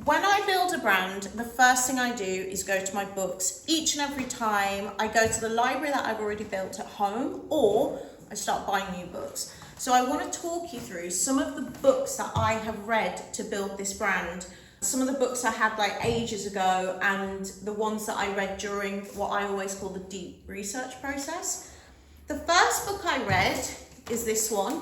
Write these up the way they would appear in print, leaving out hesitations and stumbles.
When I build a brand, the first thing I do is go to my books. Each and every time I go to the library that I've already built at home, or I start buying new books. So I want to talk you through some of the books that I have read to build this brand. Some of the books I had like ages ago, and the ones that I read during what I always call the deep research process. The first book I read is this one,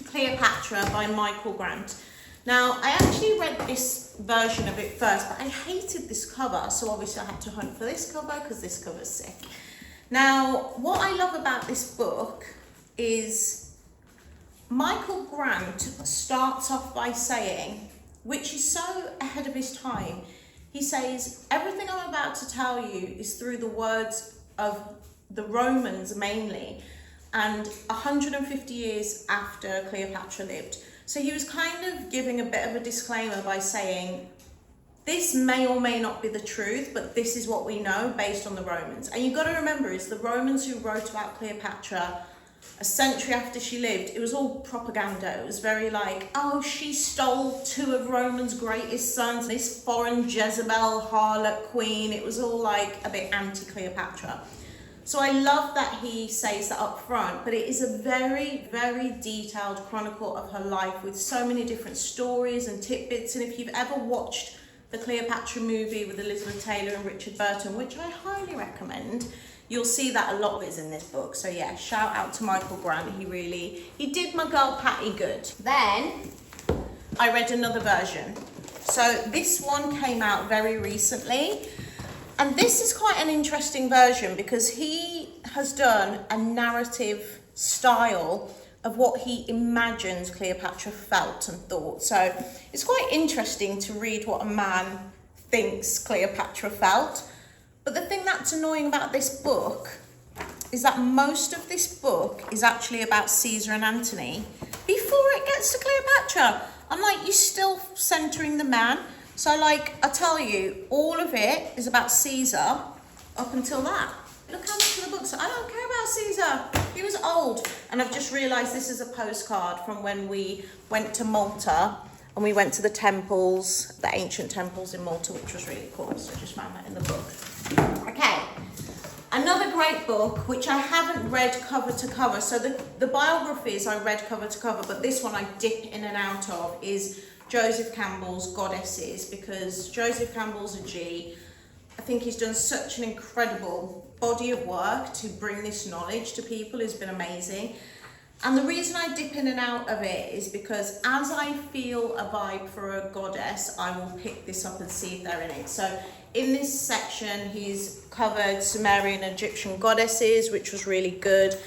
Cleopatra by Michael Grant. Now, I actually read this version of it first, but I hated this cover, so obviously I had to hunt for this cover because this cover's sick. Now, what I love about this book is Michael Grant starts off by saying, which is so ahead of his time, he says, everything I'm about to tell you is through the words of the Romans mainly, and 150 years after Cleopatra lived. So he was kind of giving a bit of a disclaimer by saying, this may or may not be the truth, but this is what we know based on the Romans. And you've got to remember, it's the Romans who wrote about Cleopatra a century after she lived. It was all propaganda. It was very like, oh, she stole two of Rome's greatest sons, this foreign Jezebel, harlot queen. It was all like a bit anti-Cleopatra. So I love that he says that up front, but it is a very, very detailed chronicle of her life with so many different stories and tidbits. And if you've ever watched the Cleopatra movie with Elizabeth Taylor and Richard Burton, which I highly recommend, you'll see that a lot of it is in this book. So yeah, shout out to Michael Grant. He did my girl Patty good. Then I read another version. So this one came out very recently. And this is quite an interesting version because he has done a narrative style of what he imagines Cleopatra felt and thought. So it's quite interesting to read what a man thinks Cleopatra felt. But the thing that's annoying about this book is that most of this book is actually about Caesar and Antony before it gets to Cleopatra. I'm like, you're still centering the man. So like, I tell you, all of it is about Caesar up until that. Look how much of the book's, I don't care about Caesar. He was old. And I've just realized this is a postcard from when we went to Malta and we went to the temples, the ancient temples in Malta, which was really cool. So I just found that in the book. Okay. Another great book, which I haven't read cover to cover. So the biographies I read cover to cover, but this one I dip in and out of, is Joseph Campbell's Goddesses, because Joseph Campbell's a G. I think he's done such an incredible body of work to bring this knowledge to people. It's been amazing. And the reason I dip in and out of it is because as I feel a vibe for a goddess, I will pick this up and see if they're in it. So in this section, he's covered Sumerian and Egyptian goddesses, which was really good.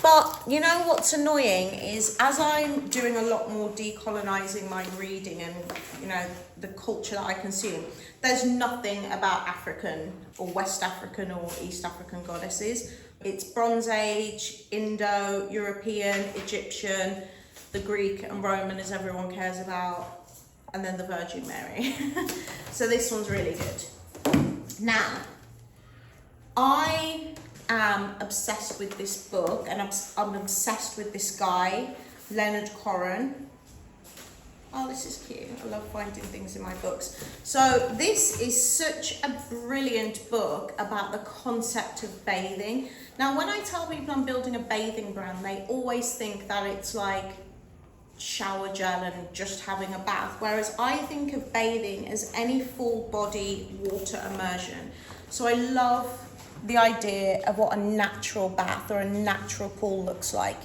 But you know what's annoying is as I'm doing a lot more decolonizing my reading and, you know, the culture that I consume, there's nothing about African or West African or East African goddesses. It's Bronze Age, Indo, European, Egyptian, the Greek and Roman as everyone cares about, and then the Virgin Mary. So this one's really good. Now, I am obsessed with this book, and I'm obsessed with this guy, Leonard Koren. Oh, this is cute. I love finding things in my books. So this is such a brilliant book about the concept of bathing. Now, when I tell people I'm building a bathing brand, they always think that it's like shower gel and just having a bath, whereas I think of bathing as any full body water immersion. So I love the idea of what a natural bath or a natural pool looks like.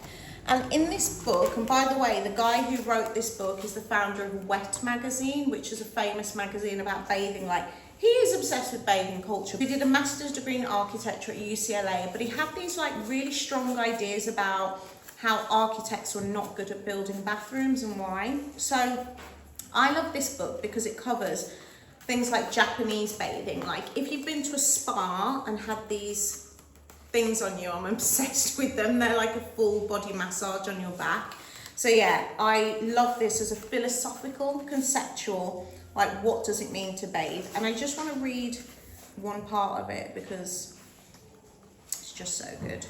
And in this book, and by the way, the guy who wrote this book is the founder of Wet magazine, which is a famous magazine about bathing. Like, he is obsessed with bathing culture. He did a master's degree in architecture at UCLA, but he had these like really strong ideas about how architects were not good at building bathrooms and why. So I love this book because it covers things like Japanese bathing. Like if you've been to a spa and had these things on you, I'm obsessed with them. They're like a full body massage on your back. So yeah, I love this as a philosophical, conceptual, like what does it mean to bathe? And I just want to read one part of it because it's just so good.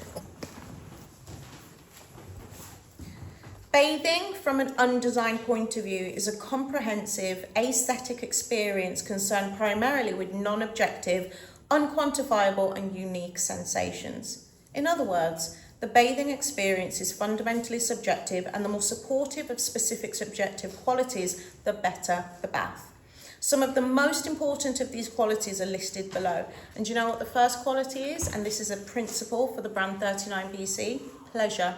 Bathing from an undesigned point of view is a comprehensive, aesthetic experience concerned primarily with non-objective, unquantifiable and unique sensations. In other words, the bathing experience is fundamentally subjective, and the more supportive of specific subjective qualities, the better the bath. Some of the most important of these qualities are listed below. And do you know what the first quality is? And this is a principle for the brand 39 BC, pleasure.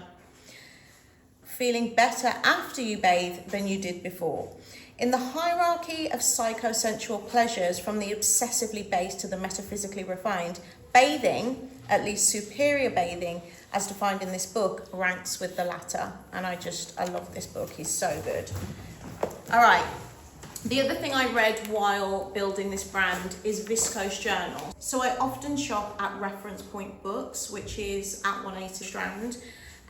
Feeling better after you bathe than you did before. In the hierarchy of psychosensual pleasures, from the obsessively base to the metaphysically refined, bathing, at least superior bathing, as defined in this book, ranks with the latter. And I love this book, it's so good. All right, the other thing I read while building this brand is Viscose journal. So I often shop at Reference Point Books, which is at 180 Strand.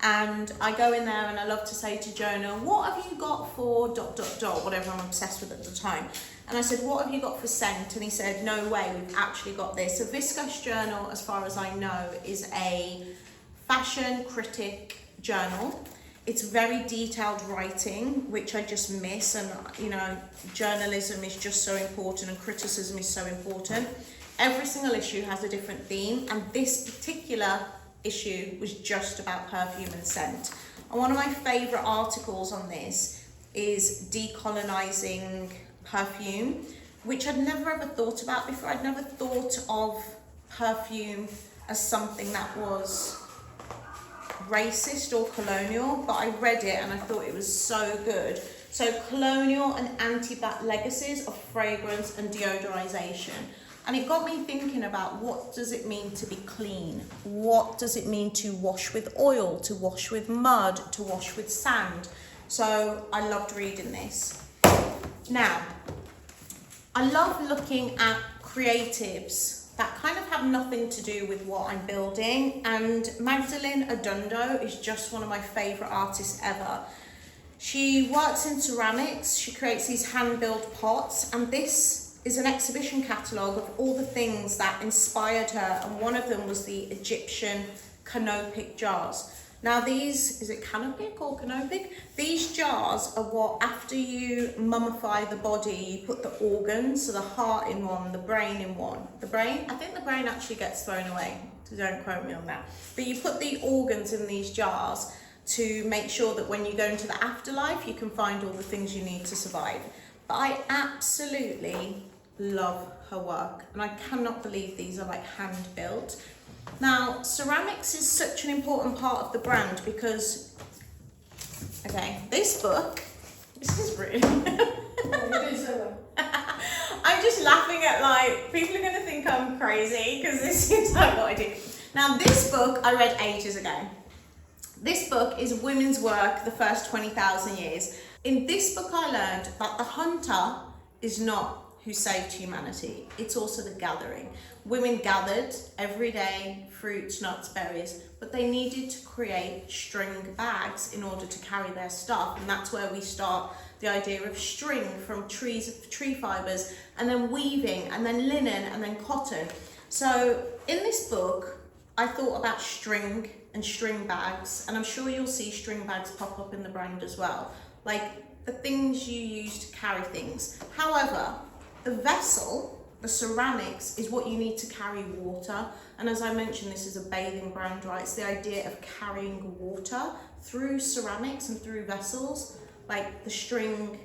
And I go in there and I love to say to Jonah, what have you got for ... whatever I'm obsessed with at the time. And I said, what have you got for scent? And he said, no way, we've actually got this. So Viscose journal, as far as I know, is a fashion critic journal. It's very detailed writing, which I just miss. And, you know, journalism is just so important and criticism is so important. Every single issue has a different theme. And this particular issue was just about perfume and scent. And one of my favorite articles on this is Decolonizing Perfume, which I'd never ever thought about before. I'd never thought of perfume as something that was racist or colonial, but I read it and I thought it was so good. So colonial and anti-black legacies of fragrance and deodorization. And it got me thinking about, what does it mean to be clean? What does it mean to wash with oil, to wash with mud, to wash with sand? So I loved reading this. Now, I love looking at creatives that kind of have nothing to do with what I'm building. And Magdalene Odundo is just one of my favorite artists ever. She works in ceramics. She creates these hand-built pots, and this is an exhibition catalogue of all the things that inspired her, and one of them was the Egyptian canopic jars. Now these, is it canopic or canopic? These jars are what, after you mummify the body, you put the organs, so the heart in one, the brain in one. The brain, I think the brain actually gets thrown away, so don't quote me on that. But you put the organs in these jars to make sure that when you go into the afterlife, you can find all the things you need to survive. But I absolutely love her work, and I cannot believe these are like hand built. Now, ceramics is such an important part of the brand because, okay, this book, this is really I'm just laughing at, like, people are going to think I'm crazy because this is like what I do. Now, this book I read ages ago. This book is women's work, the first 20,000 years. In this book I learned that the hunter is not who saved humanity, it's also the gathering. Women gathered every day, fruits, nuts, berries, but they needed to create string bags in order to carry their stuff. And that's where we start the idea of string from trees, tree fibers, and then weaving, and then linen, and then cotton. So in this book, I thought about string and string bags, and I'm sure you'll see string bags pop up in the brand as well. Like the things you use to carry things. However, the vessel, the ceramics, is what you need to carry water. And as I mentioned, this is a bathing brand, right? It's the idea of carrying water through ceramics and through vessels, like the string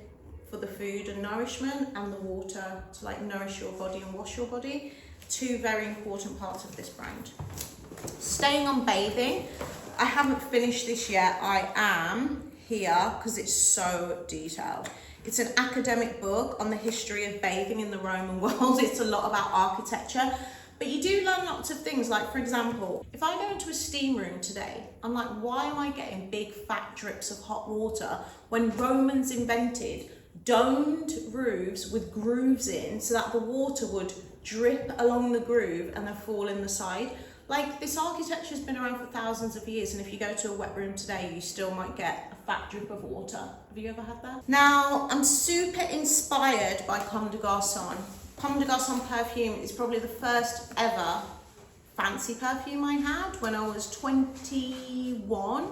for the food and nourishment, and the water to like nourish your body and wash your body. Two very important parts of this brand. Staying on bathing, I haven't finished this yet. I am here because it's so detailed. It's an academic book on the history of bathing in the Roman world. It's a lot about architecture, but you do learn lots of things. Like, for example, if I go into a steam room today, I'm like, why am I getting big fat drips of hot water when Romans invented domed roofs with grooves in so that the water would drip along the groove and then fall in the side? Like, this architecture has been around for thousands of years, and if you go to a wet room today, you still might get a fat drip of water. Have you ever had that? Now, I'm super inspired by Comme des Garçons. Comme des Garçons perfume is probably the first ever fancy perfume I had when I was 21.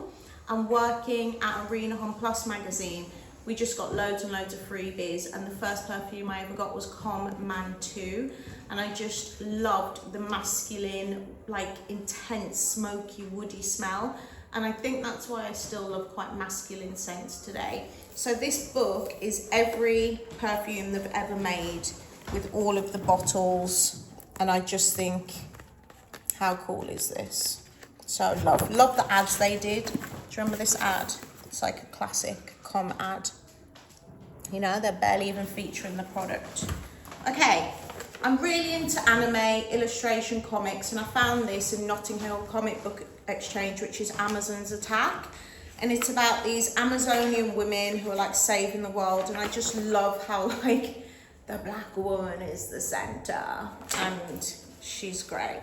and working at Arena Home Plus magazine, we just got loads and loads of freebies, and the first perfume I ever got was Comme Man 2, and I just loved the masculine, like intense, smoky, woody smell, and I think that's why I still love quite masculine scents today. So this book is every perfume they've ever made with all of the bottles, and I just think, how cool is this? So love the ads they did. Do you remember this ad? It's like a classic Comme ad. You know, they're barely even featuring the product. Okay, I'm really into anime, illustration, comics, and I found this in Notting Hill Comic Book Exchange, which is Amazon's Attack. And it's about these Amazonian women who are like saving the world. And I just love how like the black woman is the center, and she's great.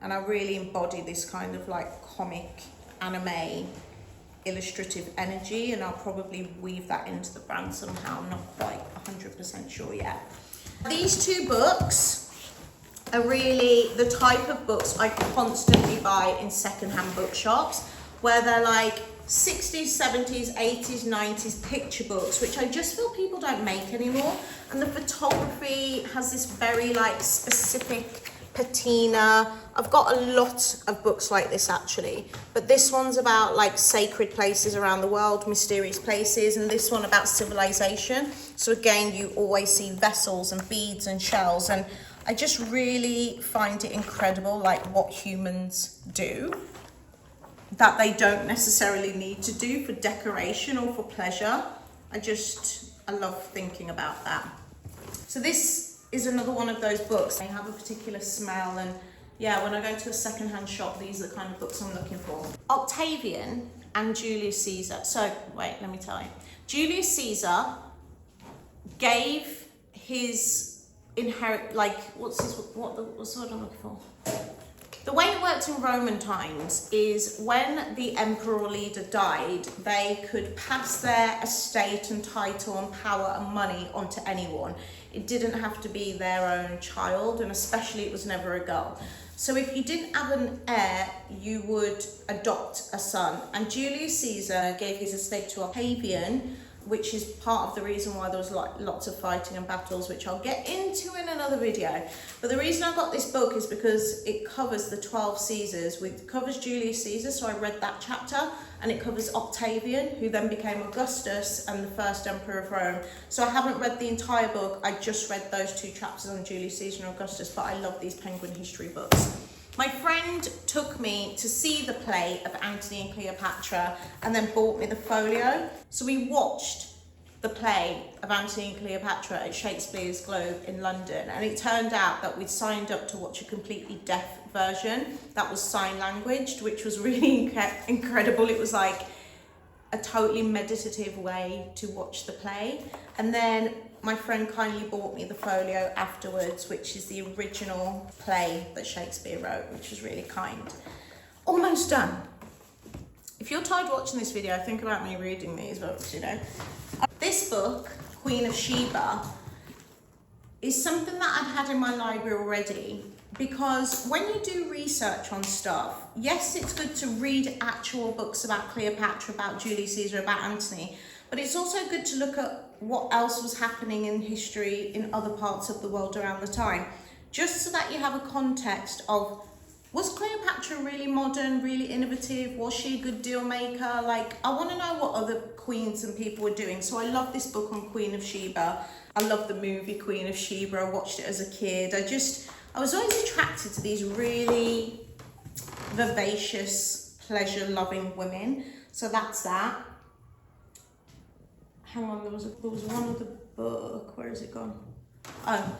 And I really embody this kind of like comic, anime, illustrative energy, and I'll probably weave that into the brand somehow. I'm not quite 100% sure yet. These two books are really the type of books I constantly buy in secondhand bookshops, where they're like 60s, 70s, 80s, 90s picture books, which I just feel people don't make anymore. And the photography has this very like specific patina. I've got a lot of books like this actually, but this one's about like sacred places around the world, mysterious places, and this one about civilization. So again, you always see vessels and beads and shells, and I just really find it incredible like what humans do that they don't necessarily need to do for decoration or for pleasure. I love thinking about that. So this is another one of those books. They have a particular smell, and yeah, when I go to a secondhand shop, these are the kind of books I'm looking for. Octavian and Julius Caesar. So wait, let me tell you. Julius Caesar gave his what's the word I'm looking for? The way it worked in Roman times is when the emperor or leader died, they could pass their estate and title and power and money onto anyone. It didn't have to be their own child, and especially it was never a girl. So if you didn't have an heir, you would adopt a son. And Julius Caesar gave his estate to Octavian, which is part of the reason why there was lots of fighting and battles, which I'll get into in another video. But the reason I got this book is because it covers the 12 Caesars. It covers Julius Caesar, so I read that chapter, and it covers Octavian, who then became Augustus and the first emperor of Rome. So I haven't read the entire book, I just read those two chapters on Julius Caesar and Augustus, but I love these penguin history books. My friend took me to see the play of Antony and Cleopatra and then bought me the folio. So we watched the play of Antony and Cleopatra at Shakespeare's Globe in London, and it turned out that we'd signed up to watch a completely deaf version that was sign languaged, which was really incredible. It was like a totally meditative way to watch the play. And then my friend kindly bought me the folio afterwards, which is the original play that Shakespeare wrote, which was really kind. Almost done. If you're tired watching this video, think about me reading these books, you know. This book, Queen of Sheba, is something that I've had in my library already, because when you do research on stuff, yes, it's good to read actual books about Cleopatra, about Julius Caesar, about Antony, but it's also good to look at what else was happening in history in other parts of the world around the time, just so that you have a context of, was Cleopatra really modern, really innovative? Was she a good deal maker? Like, I want to know what other queens and people were doing. So I love this book on Queen of Sheba. I love the movie Queen of Sheba. I watched it as a kid. I was always attracted to these really vivacious, pleasure-loving women. So that's that. Hang on, there was one other book. Where has it gone? Oh,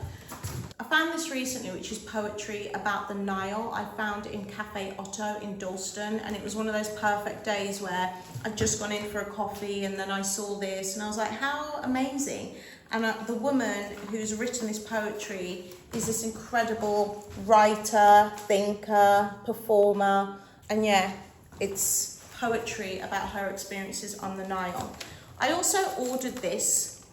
I found this recently, which is poetry about the Nile. I found it in Cafe Otto in Dalston, and it was one of those perfect days where I'd just gone in for a coffee and then I saw this and I was like, how amazing. And the woman who's written this poetry is this incredible writer, thinker, performer, and yeah, it's poetry about her experiences on the Nile. I also ordered this.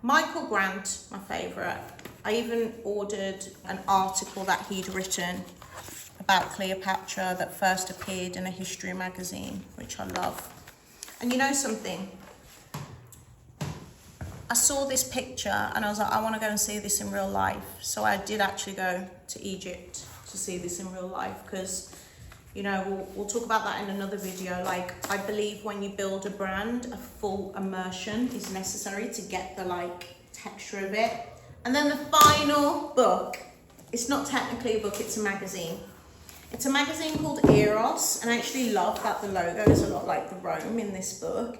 Michael Grant, my favourite. I even ordered an article that he'd written about Cleopatra that first appeared in a history magazine, which I love. And you know something? I saw this picture and I was like, I want to go and see this in real life. So I did actually go to Egypt to see this in real life, because, you know, we'll talk about that in another video. Like, I believe when you build a brand, a full immersion is necessary to get the like texture of it. And then the final book, it's not technically a book, it's a magazine. It's a magazine called Eros, and I actually love that the logo is a lot like the Rome in this book.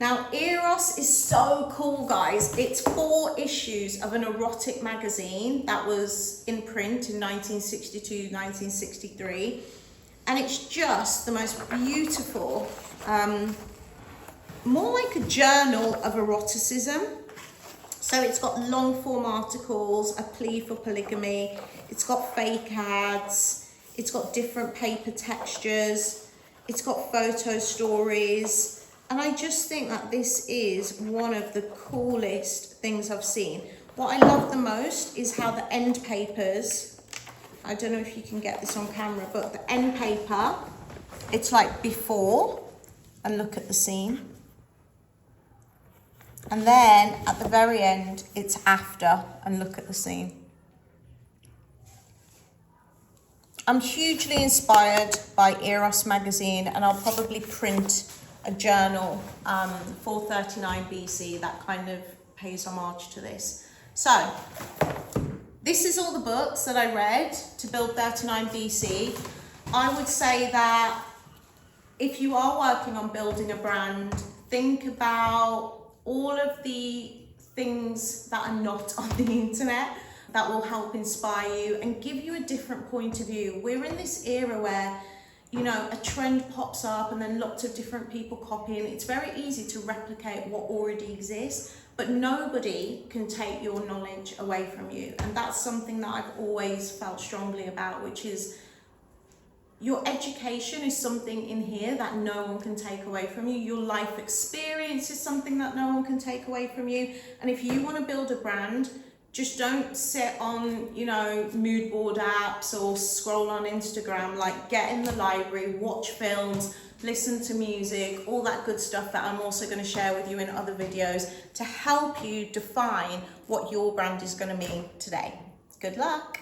Now, Eros is so cool, guys. It's 4 issues of an erotic magazine that was in print in 1962, 1963. And it's just the most beautiful, more like a journal of eroticism. So it's got long form articles, a plea for polygamy. It's got fake ads. It's got different paper textures. It's got photo stories. And I just think that this is one of the coolest things I've seen. What I love the most is how the end papers, I don't know if you can get this on camera, but the end paper, it's like before, and look at the scene. And then at the very end, it's after, and look at the scene. I'm hugely inspired by Eros magazine, and I'll probably print a journal, 439 BC, that kind of pays homage to this. So, this is all the books that I read to build 39 BC. I would say that if you are working on building a brand, think about all of the things that are not on the internet that will help inspire you and give you a different point of view. We're in this era where, you know, a trend pops up and then lots of different people copy, and it's very easy to replicate what already exists, but nobody can take your knowledge away from you. And that's something that I've always felt strongly about, which is your education is something in here that no one can take away from you. Your life experience is something that no one can take away from you. And if you want to build a brand, just don't sit on, you know, mood board apps or scroll on Instagram. Like, get in the library, watch films, listen to music, all that good stuff that I'm also going to share with you in other videos to help you define what your brand is going to mean today. Good luck.